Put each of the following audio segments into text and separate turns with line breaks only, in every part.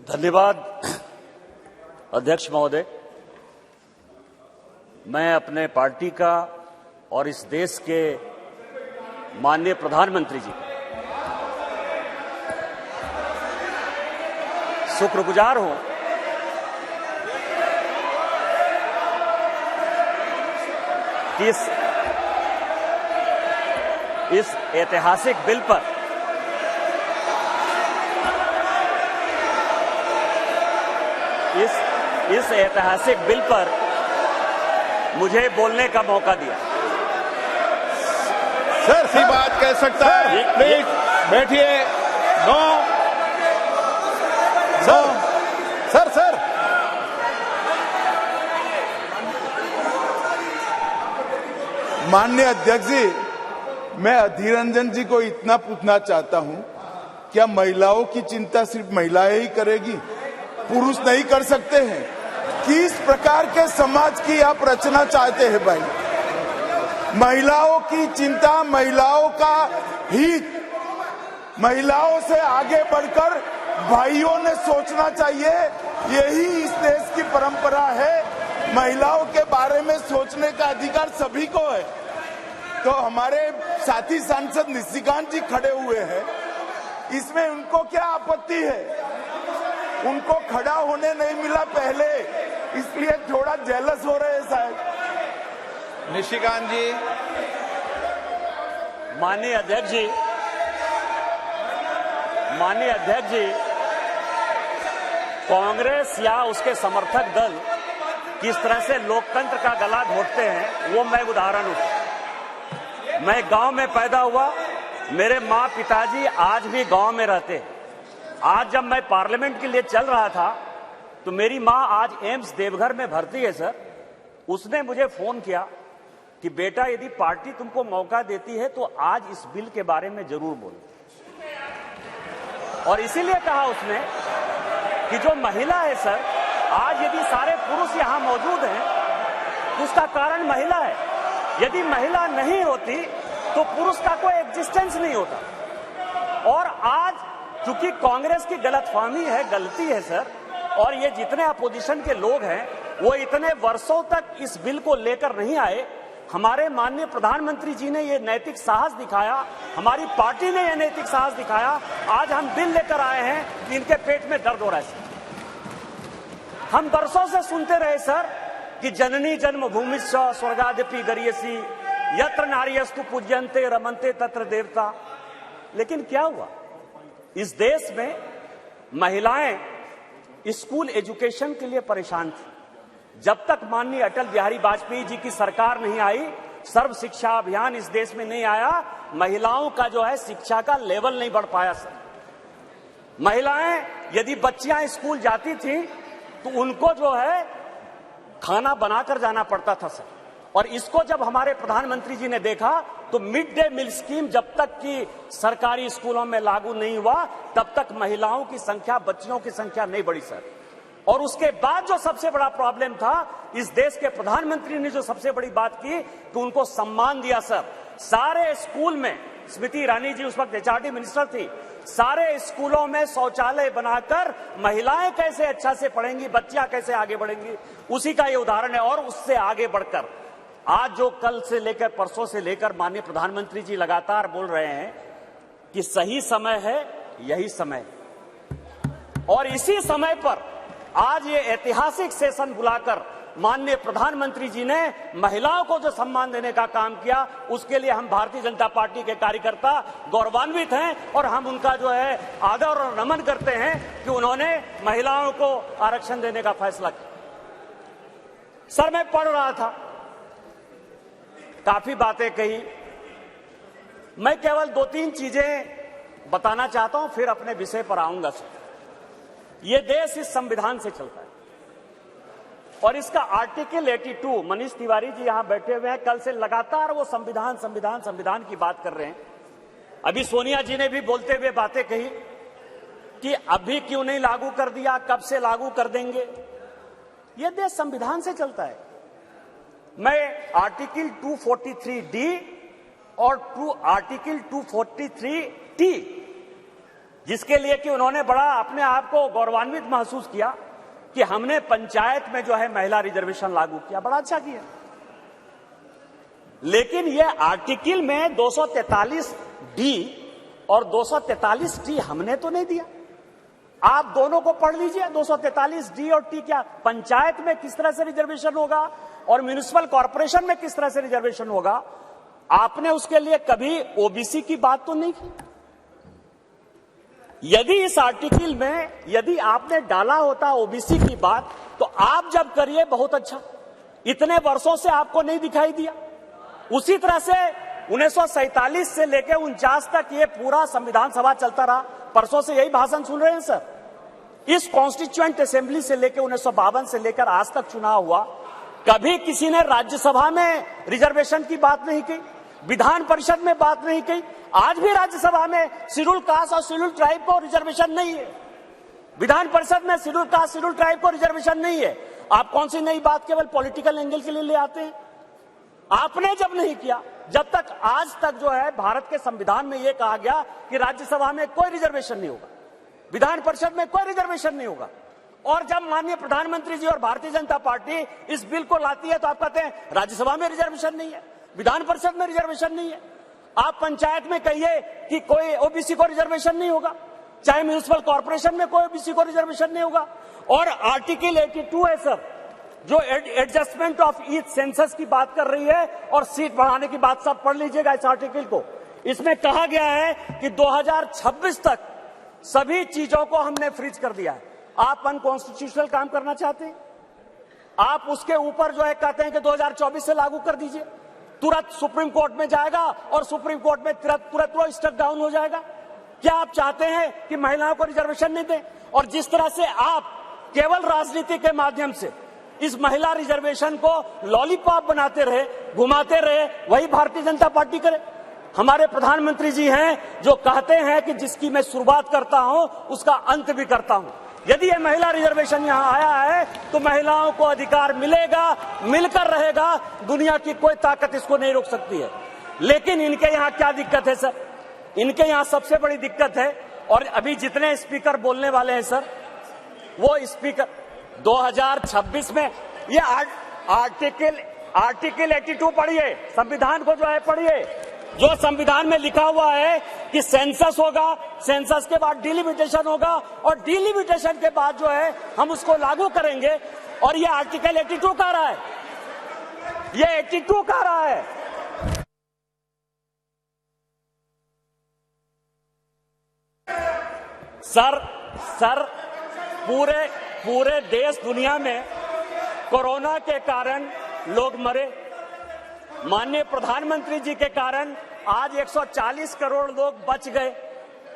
धन्यवाद अध्यक्ष महोदय। मैं अपने पार्टी का और इस देश के माननीय प्रधानमंत्री जी शुक्रगुजार हूं कि इस ऐतिहासिक बिल पर इस ऐतिहासिक बिल पर मुझे बोलने का मौका दिया।
सर सी बात कह सकता है, प्लीज बैठिए। नो सर सर
माननीय अध्यक्ष जी, मैं अधीर रंजन जी को इतना पूछना चाहता हूं, क्या महिलाओं की चिंता सिर्फ महिलाएं ही करेगी, पुरुष नहीं कर सकते हैं? किस प्रकार के समाज की आप रचना चाहते हैं भाई? महिलाओं की चिंता, महिलाओं का हित, महिलाओं से आगे बढ़कर भाइयों ने सोचना चाहिए। यही इस देश की परंपरा है। महिलाओं के बारे में सोचने का अधिकार सभी को है। तो हमारे साथी सांसद निशिकांत जी खड़े हुए हैं, इसमें उनको क्या आपत्ति है? उनको खड़ा होने नहीं मिला पहले, इसलिए थोड़ा जेलस हो रहे हैं शायद।
निशिकांत जी।
माननीय अध्यक्ष जी, कांग्रेस या उसके समर्थक दल किस तरह से लोकतंत्र का गला घोटते हैं, वो मैं उदाहरण हूं। मैं गांव में पैदा हुआ, मेरे माँ पिताजी आज भी गांव में रहते हैं। आज जब मैं पार्लियामेंट के लिए चल रहा था तो मेरी माँ आज एम्स देवघर में भर्ती है सर। उसने मुझे फोन किया कि बेटा यदि पार्टी तुमको मौका देती है तो आज इस बिल के बारे में जरूर बोलो। और इसीलिए कहा उसने कि जो महिला है सर, आज यदि सारे पुरुष यहां मौजूद हैं उसका कारण महिला है। यदि महिला नहीं होती तो पुरुष का कोई एग्जिस्टेंस नहीं होता। और आज चूंकि कांग्रेस की गलतफहमी है, गलती है सर, और ये जितने अपोजिशन के लोग हैं वो इतने वर्षों तक इस बिल को लेकर नहीं आए। हमारे माननीय प्रधानमंत्री जी ने ये नैतिक साहस दिखाया, हमारी पार्टी ने ये नैतिक साहस दिखाया। आज हम बिल लेकर आए हैं कि इनके पेट में दर्द हो रहा है सर। हम वर्षों से सुनते रहे सर कि जननी जन्मभूमिश्च स्वर्गादपि गरीयसी, यत्र नार्यस्तु पूज्यन्ते रमन्ते तत्र देवता। लेकिन क्या हुआ? इस देश में महिलाएं स्कूल एजुकेशन के लिए परेशान थी। जब तक माननीय अटल बिहारी वाजपेयी जी की सरकार नहीं आई, सर्व शिक्षा अभियान इस देश में नहीं आया, महिलाओं का जो है शिक्षा का लेवल नहीं बढ़ पाया सर। महिलाएं यदि बच्चियां स्कूल जाती थी तो उनको जो है खाना बनाकर जाना पड़ता था सर। और इसको जब हमारे प्रधानमंत्री जी ने देखा तो मिड डे मील स्कीम जब तक कि सरकारी स्कूलों में लागू नहीं हुआ तब तक महिलाओं की संख्या, बच्चियों की संख्या नहीं बढ़ी सर। और उसके बाद जो सबसे बड़ा प्रॉब्लम था, इस देश के प्रधानमंत्री ने जो सबसे बड़ी बात की कि उनको सम्मान दिया सर। सारे स्कूल में, स्मृति ईरानी जी उस वक्त एचआरडी मिनिस्टर थी, सारे स्कूलों में शौचालय बनाकर महिलाएं कैसे अच्छा से पढ़ेंगी, बच्चियां कैसे आगे बढ़ेंगी, उसी का ये उदाहरण है। और उससे आगे बढ़कर आज जो कल से लेकर परसों से लेकर माननीय प्रधानमंत्री जी लगातार बोल रहे हैं कि सही समय है, यही समय है। और इसी समय पर आज ये ऐतिहासिक सेशन बुलाकर माननीय प्रधानमंत्री जी ने महिलाओं को जो सम्मान देने का काम किया, उसके लिए हम भारतीय जनता पार्टी के कार्यकर्ता गौरवान्वित हैं। और हम उनका जो है आदर और नमन करते हैं कि उन्होंने महिलाओं को आरक्षण देने का फैसला किया। सर मैं पढ़ रहा था, काफी बातें कही, मैं केवल 2-3 चीजें बताना चाहता हूं, फिर अपने विषय पर आऊंगा सर। ये देश इस संविधान से चलता है और इसका आर्टिकल 82, मनीष तिवारी जी यहां बैठे हुए हैं, कल से लगातार वो संविधान संविधान संविधान की बात कर रहे हैं। अभी सोनिया जी ने भी बोलते हुए बातें कही कि अभी क्यों नहीं लागू कर दिया, कब से लागू कर देंगे। यह देश संविधान से चलता है। मैं आर्टिकल 243D और आर्टिकल 243T, जिसके लिए कि उन्होंने बड़ा अपने आप को गौरवान्वित महसूस किया कि हमने पंचायत में जो है महिला रिजर्वेशन लागू किया, बड़ा अच्छा किया। लेकिन यह आर्टिकल में 243D और 243T हमने तो नहीं दिया। आप दोनों को पढ़ लीजिए, 243D और T क्या पंचायत में किस तरह से रिजर्वेशन होगा और म्युनिसिपल कॉर्पोरेशन में किस तरह से रिजर्वेशन होगा। आपने उसके लिए कभी ओबीसी की बात तो नहीं की। यदि इस आर्टिकल में यदि आपने डाला होता ओबीसी की बात, तो आप जब करिए बहुत अच्छा, इतने वर्षों से आपको नहीं दिखाई दिया। उसी तरह से 1947 से लेकर 49 तक ये पूरा संविधान सभा चलता रहा। परसों से यही भाषण सुन रहे हैं सर। इस कॉन्स्टिट्यूएंट असेंबली से लेकर 1952 से लेकर आज तक चुनाव हुआ, कभी किसी ने राज्यसभा में रिजर्वेशन की बात नहीं की, विधान परिषद में बात नहीं की। आज भी राज्यसभा में शेड्यूल कास्ट और शेड्यूल ट्राइब को रिजर्वेशन नहीं है, विधान परिषद में शेड्यूल कास्ट शेड्यूल ट्राइब को रिजर्वेशन नहीं है। आप कौन सी नई बात केवल पॉलिटिकल एंगल के लिए ले आते हैं? आपने जब नहीं किया, जब तक आज तक जो है भारत के संविधान में यह कहा गया कि राज्यसभा में कोई रिजर्वेशन नहीं होगा, विधान परिषद में कोई रिजर्वेशन नहीं होगा। और जब माननीय प्रधानमंत्री जी और भारतीय जनता पार्टी इस बिल को लाती है तो आप कहते हैं राज्यसभा में रिजर्वेशन नहीं है, विधान परिषद में रिजर्वेशन नहीं है। आप पंचायत में कहिए कि कोई ओबीसी को रिजर्वेशन नहीं होगा, चाहे म्युनिसिपल कॉर्पोरेशन में कोई ओबीसी को रिजर्वेशन नहीं होगा। और आर्टिकल 82 है सर, जो एडजस्टमेंट ऑफ ईच सेंसस की बात कर रही है और सीट बढ़ाने की बात, सब पढ़ लीजिएगा इस आर्टिकल को। इसमें कहा गया है कि 2026 तक सभी चीजों को हमने फ्रीज कर दिया है। आप अनकॉन्स्टिट्यूशनल काम करना चाहते हैं, आप उसके ऊपर जो है कहते हैं कि 2024 से लागू कर दीजिए, तुरंत सुप्रीम कोर्ट में जाएगा और सुप्रीम कोर्ट में तुरंत वो स्टक डाउन हो जाएगा। क्या आप चाहते हैं कि महिलाओं को रिजर्वेशन नहीं दें? और जिस तरह से आप केवल राजनीति के माध्यम से इस महिला रिजर्वेशन को लॉलीपॉप बनाते रहे, घुमाते रहे, वही भारतीय जनता पार्टी करे। हमारे प्रधानमंत्री जी हैं जो कहते हैं कि जिसकी मैं शुरुआत करता हूं उसका अंत भी करता हूं। यदि ये महिला रिजर्वेशन यहां आया है तो महिलाओं को अधिकार मिलेगा, मिलकर रहेगा, दुनिया की कोई ताकत इसको नहीं रोक सकती है। लेकिन इनके यहां क्या दिक्कत है सर? इनके यहां सबसे बड़ी दिक्कत है, और अभी जितने स्पीकर बोलने वाले हैं सर, वो स्पीकर 2026 में ये आर्टिकल 82 पढ़िए, संविधान को जो है पढ़िए, जो संविधान में लिखा हुआ है कि सेंसस होगा, सेंसस के बाद डिलिमिटेशन होगा और डिलिमिटेशन के बाद जो है हम उसको लागू करेंगे। और ये आर्टिकल 82 कह रहा है, ये 82 कह रहा है। सर पूरे देश दुनिया में कोरोना के कारण लोग मरे, माननीय प्रधानमंत्री जी के कारण आज 140 करोड़ लोग बच गए।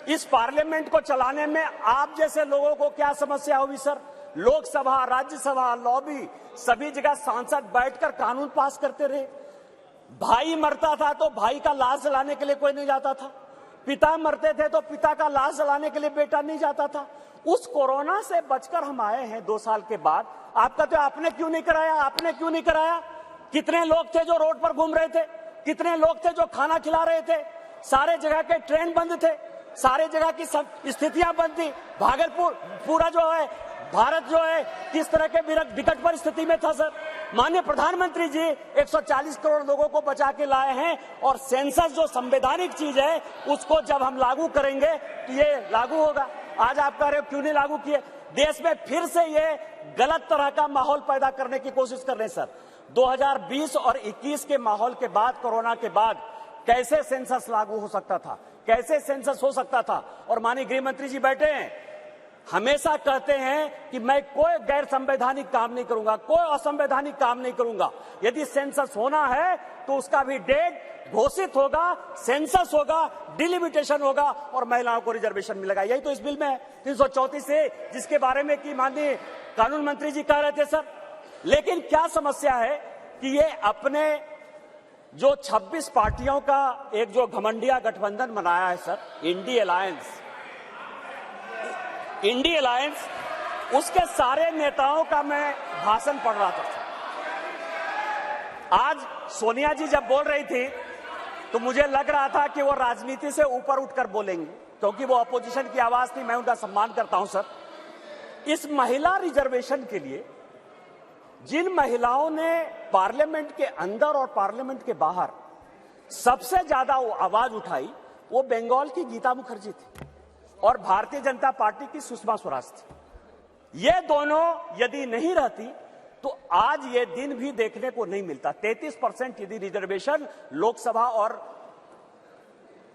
इस पार्लियामेंट को चलाने में आप जैसे लोगों को क्या समस्या होगी सर? लोकसभा, राज्यसभा, लॉबी, सभी जगह सांसद बैठकर कानून पास करते रहे। भाई मरता था तो भाई का लाश जलाने के लिए कोई नहीं जाता था, पिता मरते थे तो पिता का लाश जलाने के लिए बेटा नहीं जाता था। उस कोरोना से बचकर हम आए हैं 2 साल के बाद। आपका तो आपने क्यों नहीं कराया, आपने क्यों नहीं कराया? कितने लोग थे जो रोड पर घूम रहे थे, कितने लोग थे जो खाना खिला रहे थे, सारे जगह के ट्रेन बंद थे, सारे जगह की स्थितियां बंद थी। भागलपुर पूरा जो है भारत जो है किस तरह के विकट परिस्थिति में था सर? माननीय प्रधानमंत्री जी 140 करोड़ लोगों को बचा के लाए हैं। और सेंसस जो संवैधानिक चीज है उसको जब हम लागू करेंगे तो ये लागू होगा। आज आप कह रहे हो क्यों नहीं लागू किए? देश में फिर से ये गलत तरह का माहौल पैदा करने की कोशिश कर रहे हैं सर। 2020 और 21 के माहौल के बाद, कोरोना के बाद कैसे सेंसस लागू हो सकता था, कैसे सेंसस हो सकता था? और माननीय गृह मंत्री जी बैठे हैं, हमेशा कहते हैं कि मैं कोई गैर संवैधानिक काम नहीं करूंगा, कोई असंवैधानिक काम नहीं करूंगा। यदि सेंसस होना है तो उसका भी डेट घोषित होगा, सेंसस होगा, डिलिमिटेशन होगा और महिलाओं को रिजर्वेशन मिलेगा। यही तो इस बिल में है 334 से, जिसके बारे में कि माननीय कानून मंत्री जी कह रहे थे सर। लेकिन क्या समस्या है कि ये अपने जो 26 पार्टियों का एक जो घमंडिया गठबंधन बनाया है सर, इंडी अलायंस, उसके सारे नेताओं का मैं भाषण पढ़ रहा था। आज सोनिया जी जब बोल रही थी तो मुझे लग रहा था कि वो राजनीति से ऊपर उठकर बोलेंगी, क्योंकि वो अपोजिशन की आवाज थी। मैं उनका सम्मान करता हूं सर। इस महिला रिजर्वेशन के लिए जिन महिलाओं ने पार्लियामेंट के अंदर और पार्लियामेंट के बाहर सबसे ज्यादा आवाज उठाई, वो बंगाल की गीता मुखर्जी थी और भारतीय जनता पार्टी की सुषमा स्वराज थी। ये दोनों यदि नहीं रहती तो आज ये दिन भी देखने को नहीं मिलता। 33% यदि रिजर्वेशन लोकसभा और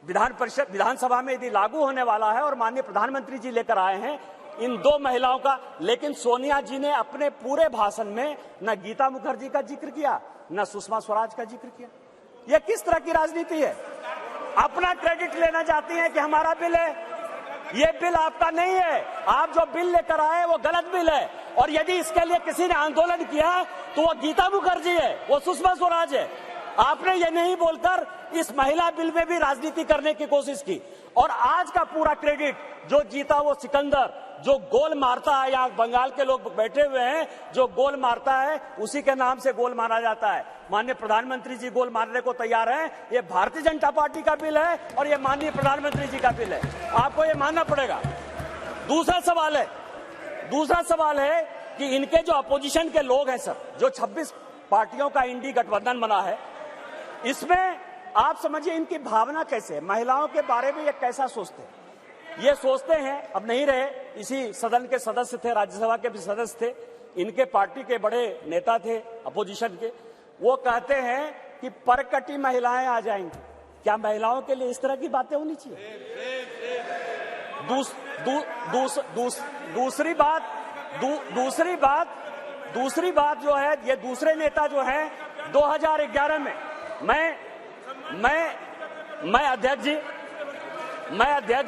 विधानसभा में यदि लागू होने वाला है और माननीय प्रधानमंत्री जी लेकर आए हैं इन दो महिलाओं का, लेकिन सोनिया जी ने अपने पूरे भाषण में न गीता मुखर्जी का जिक्र किया न सुषमा स्वराज का जिक्र किया। यह किस तरह की राजनीति है? अपना क्रेडिट लेना चाहती हैं कि हमारा बिल है। ये बिल आपका नहीं है। आप जो बिल लेकर आए वो गलत बिल है, और यदि इसके लिए किसी ने आंदोलन किया तो वो गीता मुखर्जी है, वो सुषमा स्वराज है। आपने ये नहीं बोलकर इस महिला बिल में भी राजनीति करने की कोशिश की, और आज का पूरा क्रेडिट जो जीता वो सिकंदर, जो गोल मारता है, यहाँ बंगाल के लोग बैठे हुए हैं, जो गोल मारता है उसी के नाम से गोल मारा जाता है। माननीय प्रधानमंत्री जी गोल मारने को तैयार हैं। ये भारतीय जनता पार्टी का बिल है और ये माननीय प्रधानमंत्री जी का बिल है, आपको ये मानना पड़ेगा। दूसरा सवाल है कि इनके जो अपोजिशन के लोग हैं सर, जो 26 पार्टियों का इंडी गठबंधन बना है, इसमें आप समझिए इनकी भावना कैसे है, महिलाओं के बारे में ये कैसा सोचते हैं। ये सोचते हैं, अब नहीं रहे, इसी सदन के सदस्य थे, राज्यसभा के भी सदस्य थे, इनके पार्टी के बड़े नेता थे अपोजिशन के, वो कहते हैं कि परकटी महिलाएं आ जाएंगी। क्या महिलाओं के लिए इस तरह की बातें होनी चाहिए? दूसरी बात जो है, ये दूसरे नेता जो है 2011 में मैं अध्यक्ष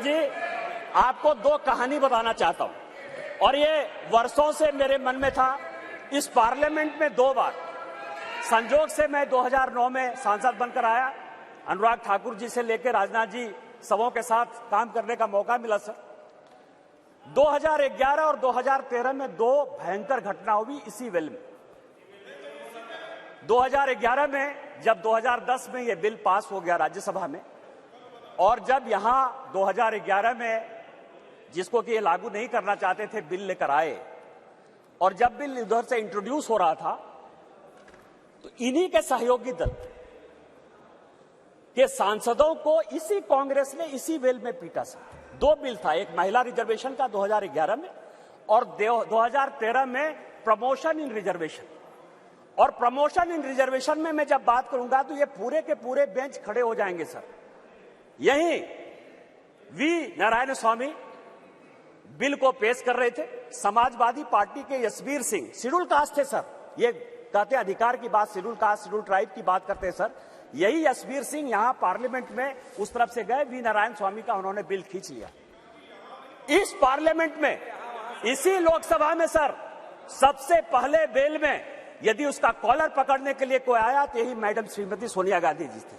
जी आपको दो कहानी बताना चाहता हूं, और ये वर्षों से मेरे मन में था। इस पार्लियामेंट में 2 बार संजोग से मैं 2009 में सांसद बनकर आया, अनुराग ठाकुर जी से लेकर राजनाथ जी सबों के साथ काम करने का मौका मिला सर। 2011 और 2013 में 2 भयंकर घटना हुई इसी वेल में। 2011 में जब 2010 में ये बिल पास हो गया राज्यसभा में, और जब यहां 2011 में जिसको कि ये लागू नहीं करना चाहते थे बिल लेकर आए, और जब बिल उधर से इंट्रोड्यूस हो रहा था तो इन्हीं के सहयोगी दल के सांसदों को इसी कांग्रेस ने इसी बिल में पीटा सर। 2 बिल था, एक महिला रिजर्वेशन का 2011 में और 2013 में प्रमोशन इन रिजर्वेशन। और प्रमोशन इन रिजर्वेशन में मैं जब बात करूंगा तो ये पूरे के पूरे बेंच खड़े हो जाएंगे सर। यही वी नारायण स्वामी बिल को पेश कर रहे थे, समाजवादी पार्टी के यशवीर सिंह, शेड्यूल कास्ट थे सर, ये कहते अधिकार की बात, शेड्यूल कास्ट शेड्यूल ट्राइब की बात करते हैं सर। यही यशवीर सिंह यहां पार्लियामेंट में उस तरफ से गए, वी नारायण स्वामी का उन्होंने बिल खींच लिया। इस पार्लियामेंट में, इसी लोकसभा में सर, सबसे पहले बिल में यदि उसका कॉलर पकड़ने के लिए कोई आया तो यही मैडम श्रीमती सोनिया गांधी जी थे,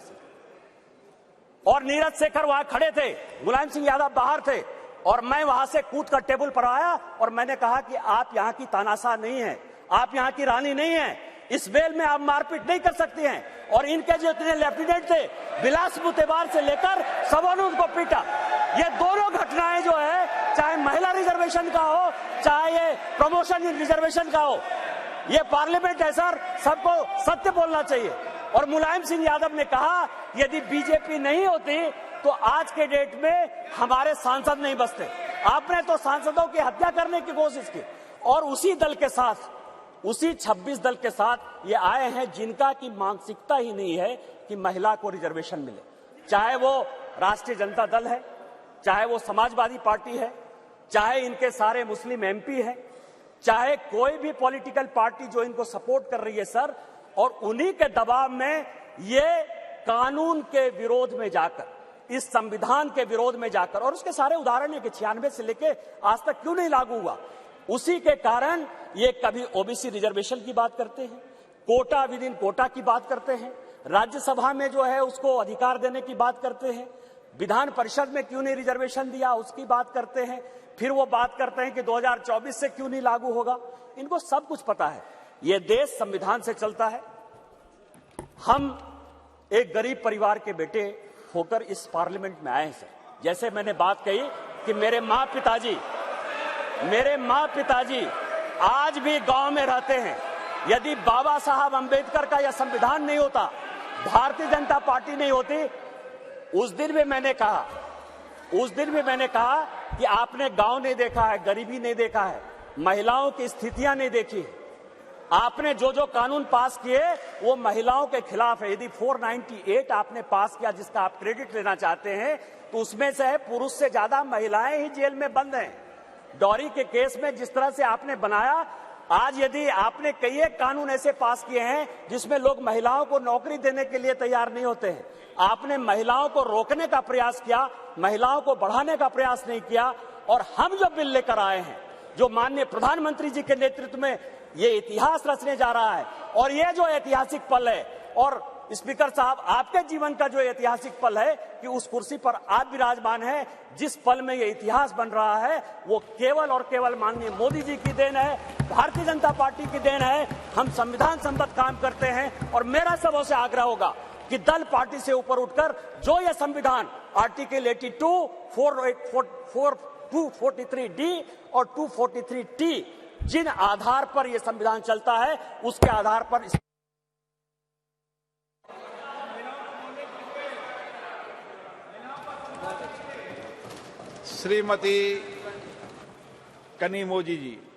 और नीरज शेखर वहां खड़े थे, मुलायम सिंह यादव बाहर थे, और मैं वहां से कूद कर टेबल पर आया और मैंने कहा कि आप यहां की तानाशाह नहीं है, आप यहां की रानी नहीं है, इस बेल में आप मारपीट नहीं कर सकती हैं। और इनके जो इतने लेफ्टिनेंट थे, बिलास मुतेबार से लेकर सबों ने उनको पीटा। ये दोनों घटनाएं जो है, चाहे महिला रिजर्वेशन का हो, चाहे ये प्रमोशन इन रिजर्वेशन का हो, ये पार्लियामेंट है सर, सबको सत्य बोलना चाहिए। और मुलायम सिंह यादव ने कहा यदि बीजेपी नहीं होती तो आज के डेट में हमारे सांसद नहीं बचते। आपने तो सांसदों की हत्या करने की कोशिश की, और उसी दल के साथ, उसी 26 दल के साथ ये आए हैं जिनका की मानसिकता ही नहीं है कि महिला को रिजर्वेशन मिले। चाहे वो राष्ट्रीय जनता दल है, चाहे वो समाजवादी पार्टी है, चाहे इनके सारे मुस्लिम एमपी है, चाहे कोई भी पॉलिटिकल पार्टी जो इनको सपोर्ट कर रही है सर, और उन्हीं के दबाव में ये कानून के विरोध में जाकर, इस संविधान के विरोध में जाकर, और उसके सारे उदाहरण है कि 96 से लेके आज तक क्यों नहीं लागू हुआ, उसी के कारण ये कभी ओबीसी रिजर्वेशन की बात करते हैं, कोटा विद इन कोटा की बात करते हैं, राज्यसभा में जो है उसको अधिकार देने की बात करते हैं, विधान परिषद में क्यों नहीं रिजर्वेशन दिया उसकी बात करते हैं, फिर वो बात करते हैं कि 2024 से क्यों नहीं लागू होगा। इनको सब कुछ पता है। ये देश संविधान से चलता है, हम एक गरीब परिवार के बेटे होकर इस पार्लियामेंट में आए हैं सर। जैसे मैंने बात कही कि मेरे माँ पिताजी आज भी गांव में रहते हैं। यदि बाबा साहब अंबेडकर का यह संविधान नहीं होता, भारतीय जनता पार्टी नहीं होती, उस दिन भी मैंने कहा कि आपने गांव नहीं देखा है, गरीबी नहीं देखा है, महिलाओं की स्थितियां नहीं देखी। आपने जो जो कानून पास किए वो महिलाओं के खिलाफ है। यदि 498 आपने पास किया जिसका आप क्रेडिट लेना चाहते हैं, तो उसमें से है पुरुष से ज्यादा महिलाएं ही जेल में बंद हैं। डॉरी के केस में जिस तरह से आपने बनाया, आज यदि आपने कई एक कानून ऐसे पास किए हैं जिसमें लोग महिलाओं को नौकरी देने के लिए तैयार नहीं होते हैं। आपने महिलाओं को रोकने का प्रयास किया, महिलाओं को बढ़ाने का प्रयास नहीं किया। और हम जो बिल लेकर आए हैं, जो माननीय प्रधानमंत्री जी के नेतृत्व में ये इतिहास रचने जा रहा है, और ये जो ऐतिहासिक पल है, और स्पीकर साहब आपके जीवन का जो ऐतिहासिक पल है कि उस कुर्सी पर आप विराजमान हैं, जिस पल में ये इतिहास बन रहा है वो केवल और केवल माननीय मोदी जी की देन है, भारतीय जनता पार्टी की देन है। हम संविधान सम्मत काम करते हैं और मेरा सबों से आग्रह होगा कि दल पार्टी से ऊपर उठकर जो ये संविधान आर्टिकल 82, 243D और 243T जिन आधार पर यह संविधान चलता है, उसके आधार पर
श्रीमती कनिमोझी जी।